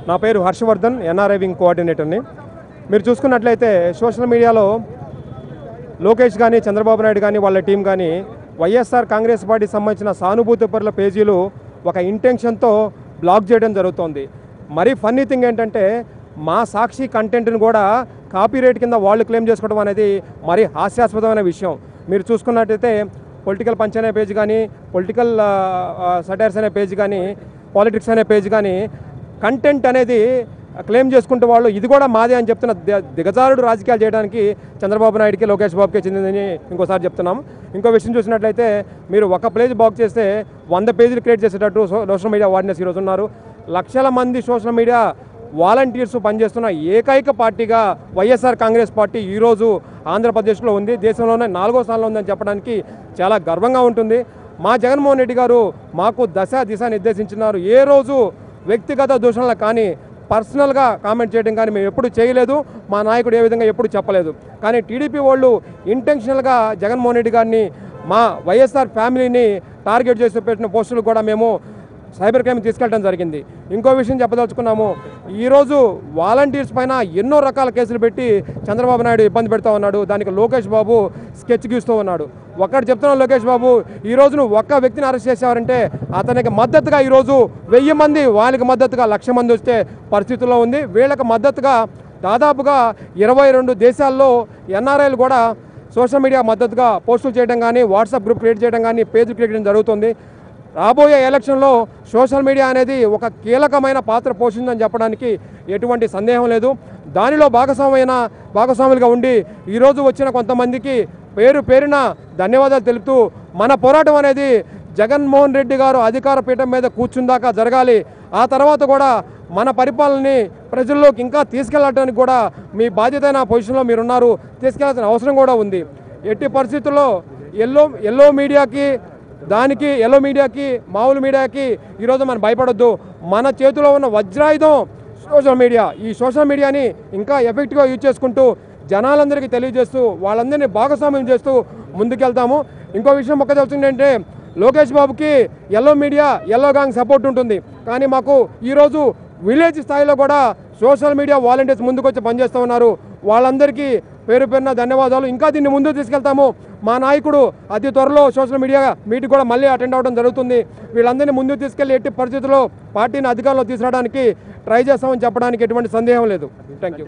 నా పేరు Harshavardhan, NRI wing కోఆర్డినేటర్ని. మీరు చూసుకున్నట్లయితే సోషల్ మీడియాలో లోకేష్ కానీ చంద్రబాబు నాయుడు కానీ వాళ్ళ టీం కానీ వైఎస్ఆర్ కాంగ్రెస్ పార్టీకి సంబంధించిన సానుభూతి పరుల పేజీలు ఒక ఇంటెన్షన్తో బ్లాక్ చేయడం జరుగుతోంది. మరీ ఫన్నీ థింగ్ ఏంటంటే మా సాక్షి కంటెంట్ని కూడా కాపీరైట్ కింద వాళ్ళు క్లెయిమ్ చేసుకోవడం అనేది మరీ హాస్యాస్పదమైన విషయం. మీరు చూసుకున్నట్టయితే పొలిటికల్ పంచ్ అనే పేజ్ కానీ, పొలిటికల్ సటైర్స్ అనే పేజ్ కానీ, పాలిటిక్స్ అనే పేజ్ కానీ కంటెంట్ అనేది క్లెయిమ్ చేసుకుంటూ వాళ్ళు ఇది కూడా మాదే అని చెప్తున్న దిగజారుడు రాజకీయాలు చేయడానికి చంద్రబాబు నాయుడుకి లోకేష్ బాబుకే చెందిందని ఇంకోసారి చెప్తున్నాం. ఇంకో విషయం చూసినట్లయితే మీరు ఒక పేజ్ బ్లాక్ చేస్తే 100 పేజీలు క్రియేట్ చేసేటట్టు సోషల్ మీడియా వాడినెస్ ఈరోజు ఉన్నారు. లక్షల మంది సోషల్ మీడియా వాలంటీర్స్ పనిచేస్తున్న ఏకైక పార్టీగా వైఎస్ఆర్ కాంగ్రెస్ పార్టీ ఈరోజు ఆంధ్రప్రదేశ్లో ఉంది. దేశంలోనే 4వ స్థానంలో ఉందని చెప్పడానికి చాలా గర్వంగా ఉంటుంది. మా జగన్మోహన్ రెడ్డి గారు మాకు దిశ నిర్దేశించినారు. ఏ రోజు వ్యక్తిగత దూషణలు కానీ పర్సనల్గా కామెంట్ చేయడం కానీ మేము ఎప్పుడు చేయలేదు. మా నాయకుడు ఏ విధంగా ఎప్పుడు చెప్పలేదు. కానీ టీడీపీ వాళ్ళు ఇంటెన్షనల్గా జగన్మోహన్ రెడ్డి గారిని, మా వైఎస్ఆర్ ఫ్యామిలీని టార్గెట్ చేసి పెట్టిన పోస్టులు కూడా మేము సైబర్ క్రైమ్ తీసుకెళ్ళడం జరిగింది. ఇంకో విషయం చెప్పదలుచుకున్నాము. ఈరోజు వాలంటీర్స్ పైన ఎన్నో రకాల కేసులు పెట్టి చంద్రబాబు నాయుడు ఇబ్బంది పెడతా ఉన్నాడు. దానికి లోకేష్ బాబు స్కెచ్ గీస్తూ ఉన్నాడు. ఒక్కటి చెప్తున్నాడు లోకేష్ బాబు, ఈరోజు నువ్వు ఒక్క వ్యక్తిని అరెస్ట్ చేసావంటే అతనికి మద్దతుగా ఈరోజు 1000 మంది, వాళ్ళకి మద్దతుగా 1,00,000 మంది వచ్చే పరిస్థితుల్లో ఉంది. వీళ్ళకి మద్దతుగా దాదాపుగా 22 దేశాల్లో ఎన్ఆర్ఐలు కూడా సోషల్ మీడియా మద్దతుగా పోస్టులు చేయడం కానీ, వాట్సాప్ గ్రూప్ క్రియేట్ చేయడం కానీ, పేజ్ క్రియేట్ చేయడం జరుగుతుంది. రాబోయే ఎలక్షన్లో సోషల్ మీడియా అనేది ఒక కీలకమైన పాత్ర పోషిందని చెప్పడానికి ఎటువంటి సందేహం లేదు. దానిలో భాగస్వాములుగా ఉండి ఈరోజు వచ్చిన కొంతమందికి పేరున ధన్యవాదాలు తెలుపుతూ మన పోరాటం అనేది జగన్మోహన్ రెడ్డి గారు అధికార పీఠం మీద కూర్చుందాకా జరగాలి. ఆ తర్వాత కూడా మన పరిపాలనని ప్రజల్లోకి ఇంకా తీసుకెళ్ళడానికి కూడా మీ బాధ్యతైన పొజిషన్లో మీరున్నారు. తీసుకెళ్లాల్సిన అవసరం కూడా ఉంది. ఎట్టి పరిస్థితుల్లో ఎల్లో మీడియాకి మామూలు మీడియాకి ఈరోజు మనం భయపడొద్దు. మన చేతిలో ఉన్న వజ్రాయుధం సోషల్ మీడియా. ఈ సోషల్ మీడియాని ఇంకా ఎఫెక్టివ్గా యూజ్ చేసుకుంటూ జనాలందరికీ తెలియజేస్తూ వాళ్ళందరినీ భాగస్వామ్యం చేస్తూ ముందుకెళ్తాము. ఇంకో విషయం ఒక్క తెలుస్తుందంటే లోకేష్ బాబుకి ఎల్లో గ్యాంగ్ సపోర్ట్ ఉంటుంది. కానీ మాకు ఈరోజు విలేజ్ స్థాయిలో కూడా సోషల్ మీడియా వాలంటీర్స్ ముందుకొచ్చి పనిచేస్తూ ఉన్నారు. వాళ్ళందరికీ పేరున ధన్యవాదాలు. ఇంకా దీన్ని ముందుకు తీసుకెళ్తాము. మా నాయకుడు అతి త్వరలో సోషల్ మీడియా మీటింగ్ కూడా మళ్ళీ అటెండ్ అవ్వడం జరుగుతుంది. వీళ్ళందరినీ ముందుకు తీసుకెళ్లి ఎట్టి పరిస్థితుల్లో పార్టీని అధికారంలో తీసుకురావడానికి ట్రై చేస్తామని చెప్పడానికి ఎటువంటి సందేహం లేదు. Thank you.